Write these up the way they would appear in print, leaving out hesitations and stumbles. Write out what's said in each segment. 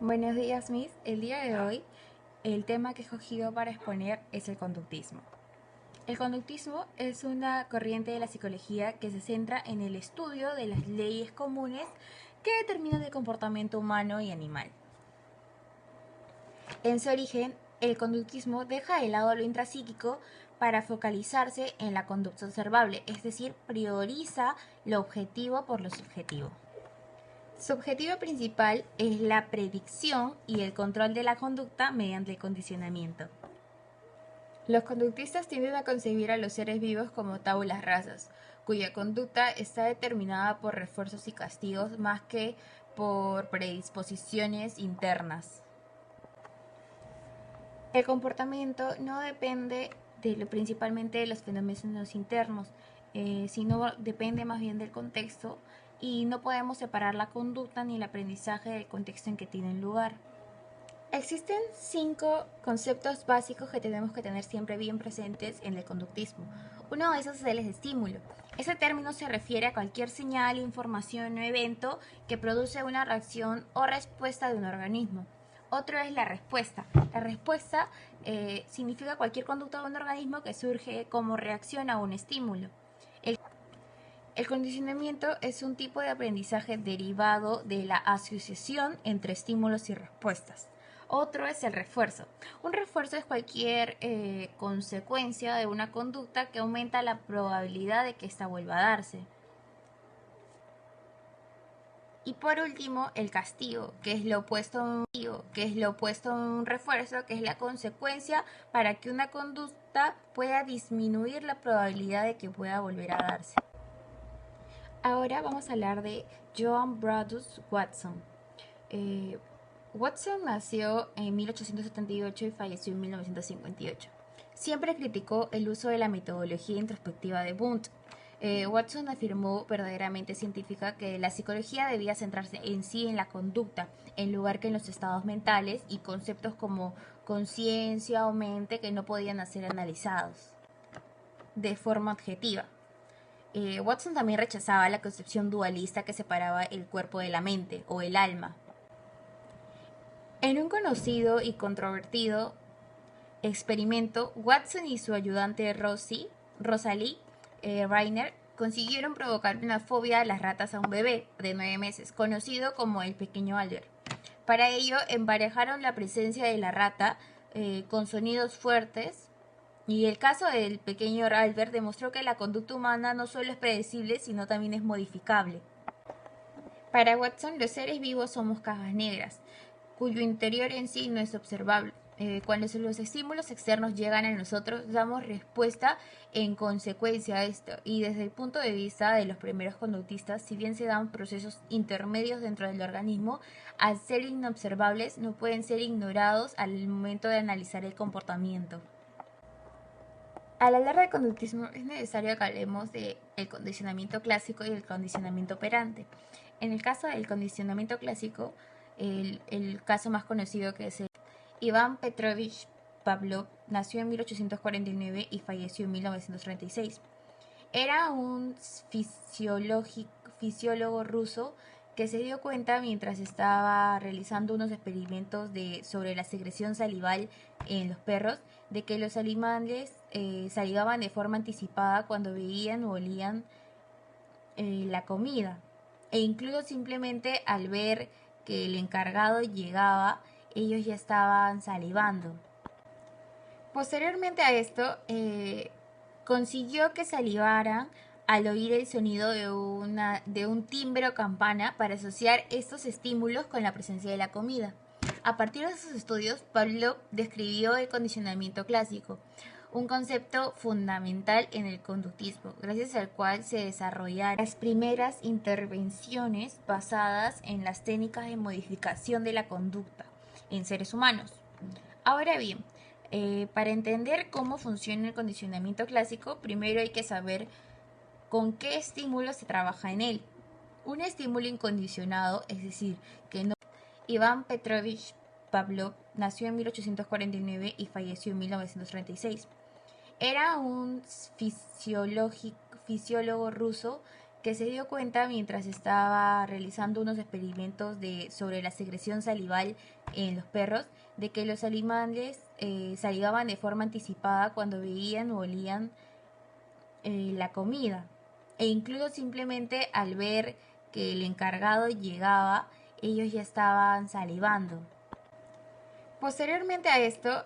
Buenos días, Miss. El día de hoy, el tema que he escogido para exponer es el conductismo. El conductismo es una corriente de la psicología que se centra en el estudio de las leyes comunes que determinan el comportamiento humano y animal. En su origen, el conductismo deja de lado lo intrapsíquico para focalizarse en la conducta observable, es decir, prioriza lo objetivo por lo subjetivo. Su objetivo principal es la predicción y el control de la conducta mediante el condicionamiento. Los conductistas tienden a concebir a los seres vivos como tábulas rasas, cuya conducta está determinada por refuerzos y castigos más que por predisposiciones internas. El comportamiento no depende principalmente de los fenómenos internos, sino depende más bien del contexto y no podemos separar la conducta ni el aprendizaje del contexto en que tienen lugar. Existen 5 conceptos básicos que tenemos que tener siempre bien presentes en el conductismo. Uno de esos es el estímulo. Ese término se refiere a cualquier señal, información o evento que produce una reacción o respuesta de un organismo. Otro es la respuesta. La respuesta significa cualquier conducta de un organismo que surge como reacción a un estímulo. El condicionamiento es un tipo de aprendizaje derivado de la asociación entre estímulos y respuestas. Otro es el refuerzo. Un refuerzo es cualquier consecuencia de una conducta que aumenta la probabilidad de que ésta vuelva a darse. Y por último, el castigo, que es lo opuesto a un refuerzo, que es la consecuencia para que una conducta pueda disminuir la probabilidad de que pueda volver a darse. Ahora vamos a hablar de Joan Brodus Watson. Watson nació en 1878 y falleció en 1958. Siempre criticó el uso de la metodología introspectiva de Wundt. Watson afirmó verdaderamente científica que la psicología debía centrarse en sí en la conducta, en lugar que en los estados mentales y conceptos como conciencia o mente que no podían ser analizados de forma objetiva. Watson también rechazaba la concepción dualista que separaba el cuerpo de la mente o el alma. En un conocido y controvertido experimento, Watson y su ayudante Rosalie Reiner consiguieron provocar una fobia a las ratas a un bebé de 9 meses, conocido como el pequeño Albert. Para ello, emparejaron la presencia de la rata con sonidos fuertes, y el caso del pequeño Albert demostró que la conducta humana no solo es predecible, sino también es modificable. Para Watson, los seres vivos somos cajas negras, cuyo interior en sí no es observable. Cuando los estímulos externos llegan a nosotros, damos respuesta en consecuencia a esto. Y desde el punto de vista de los primeros conductistas, si bien se dan procesos intermedios dentro del organismo, al ser inobservables, no pueden ser ignorados al momento de analizar el comportamiento. Al hablar de conductismo es necesario que hablemos del condicionamiento clásico y el condicionamiento operante. En el caso del condicionamiento clásico, el caso más conocido que es el Iván Petrovich Pavlov nació en 1849 y falleció en 1936. Era un fisiólogo ruso que se dio cuenta mientras estaba realizando unos experimentos sobre la secreción salival en los perros de que los animales salivaban de forma anticipada cuando veían o olían la comida, e incluso simplemente al ver que el encargado llegaba, ellos ya estaban salivando. Posteriormente a esto, consiguió que salivaran al oír el sonido de un timbre o campana para asociar estos estímulos con la presencia de la comida. A partir de esos estudios, Pavlov describió el condicionamiento clásico, un concepto fundamental en el conductismo, gracias al cual se desarrollaron las primeras intervenciones basadas en las técnicas de modificación de la conducta en seres humanos. Ahora bien, para entender cómo funciona el condicionamiento clásico, primero hay que saber con qué estímulo se trabaja en él. Un estímulo incondicionado, es decir, que no. Iván Petrovich Pavlov nació en 1849 y falleció en 1936. Era un fisiólogo ruso que se dio cuenta mientras estaba realizando unos experimentos sobre la secreción salival en los perros, de que los animales salivaban de forma anticipada cuando veían o olían la comida, e incluso simplemente al ver que el encargado llegaba, ellos ya estaban salivando. Posteriormente a esto,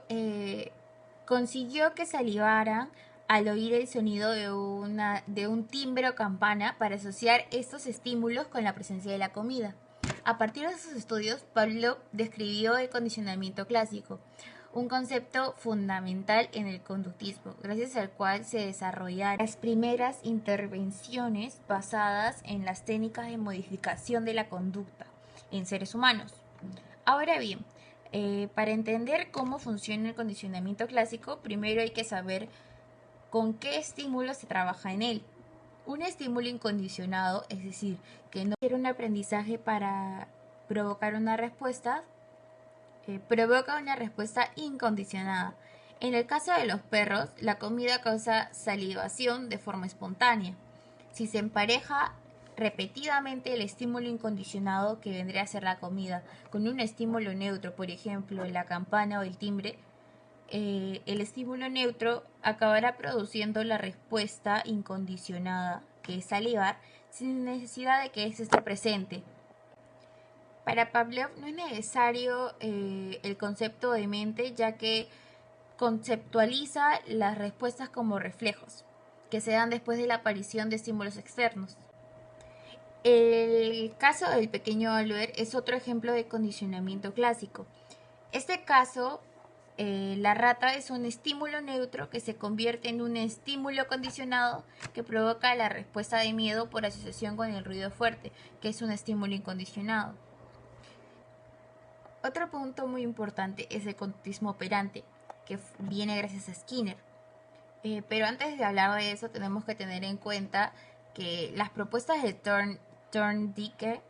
consiguió que salivaran al oír el sonido de un timbre o campana para asociar estos estímulos con la presencia de la comida. A partir de sus estudios, Pavlov describió el condicionamiento clásico, un concepto fundamental en el conductismo, gracias al cual se desarrollaron las primeras intervenciones basadas en las técnicas de modificación de la conducta en seres humanos. Ahora bien, para entender cómo funciona el condicionamiento clásico, primero hay que saber con qué estímulo se trabaja en él. Un estímulo incondicionado, es decir, que no quiere un aprendizaje para provocar una respuesta, provoca una respuesta incondicionada. En el caso de los perros, la comida causa salivación de forma espontánea. Si se empareja repetidamente el estímulo incondicionado, que vendría a ser la comida, con un estímulo neutro, por ejemplo, la campana o el timbre, el estímulo neutro acabará produciendo la respuesta incondicionada, que es salivar, sin necesidad de que éste esté presente. Para Pavlov no es necesario el concepto de mente, ya que conceptualiza las respuestas como reflejos, que se dan después de la aparición de estímulos externos. El caso del pequeño Oliver es otro ejemplo de condicionamiento clásico. Este caso, la rata es un estímulo neutro que se convierte en un estímulo condicionado que provoca la respuesta de miedo por asociación con el ruido fuerte, que es un estímulo incondicionado. Otro punto muy importante es el conductismo operante, que viene gracias a Skinner. Pero antes de hablar de eso, tenemos que tener en cuenta que las propuestas de Thorndike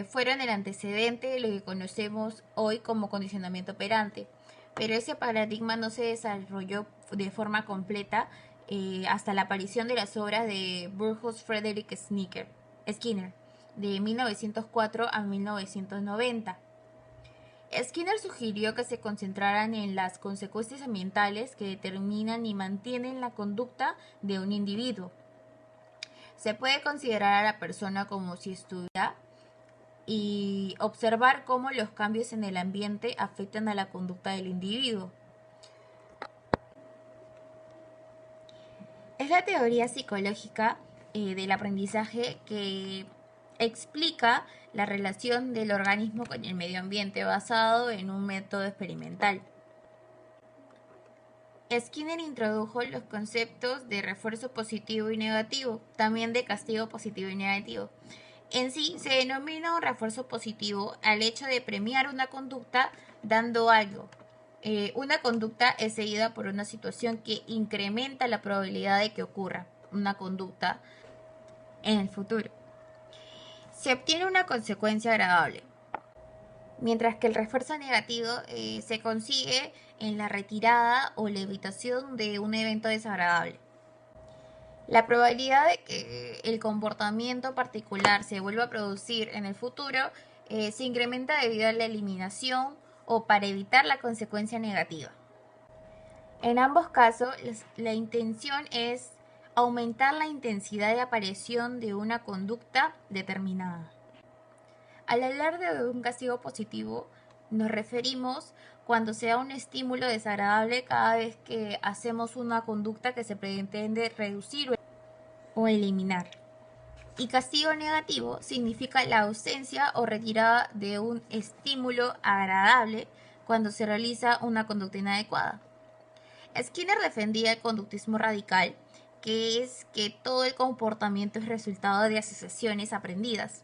fueron el antecedente de lo que conocemos hoy como condicionamiento operante, pero ese paradigma no se desarrolló de forma completa hasta la aparición de las obras de Burgos Frederick Skinner, de 1904 a 1990. Skinner sugirió que se concentraran en las consecuencias ambientales que determinan y mantienen la conducta de un individuo. Se puede considerar a la persona como si estuviera y observar cómo los cambios en el ambiente afectan a la conducta del individuo. Es la teoría psicológica del aprendizaje que explica la relación del organismo con el medio ambiente basado en un método experimental. Skinner introdujo los conceptos de refuerzo positivo y negativo, también de castigo positivo y negativo. En sí, se denomina un refuerzo positivo al hecho de premiar una conducta dando algo. Una conducta es seguida por una situación que incrementa la probabilidad de que ocurra una conducta en el futuro. Se obtiene una consecuencia agradable, mientras que el refuerzo negativo se consigue en la retirada o la evitación de un evento desagradable. La probabilidad de que el comportamiento particular se vuelva a producir en el futuro se incrementa debido a la eliminación o para evitar la consecuencia negativa. En ambos casos, la intención es aumentar la intensidad de aparición de una conducta determinada. Al hablar de un castigo positivo, nos referimos cuando se da un estímulo desagradable cada vez que hacemos una conducta que se pretende reducir o eliminar. Y castigo negativo significa la ausencia o retirada de un estímulo agradable cuando se realiza una conducta inadecuada. Skinner defendía el conductismo radical, que es que todo el comportamiento es resultado de asociaciones aprendidas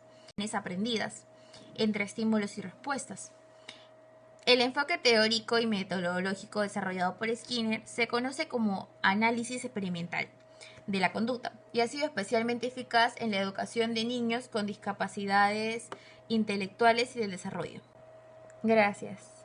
entre estímulos y respuestas. El enfoque teórico y metodológico desarrollado por Skinner se conoce como análisis experimental de la conducta y ha sido especialmente eficaz en la educación de niños con discapacidades intelectuales y del desarrollo. Gracias.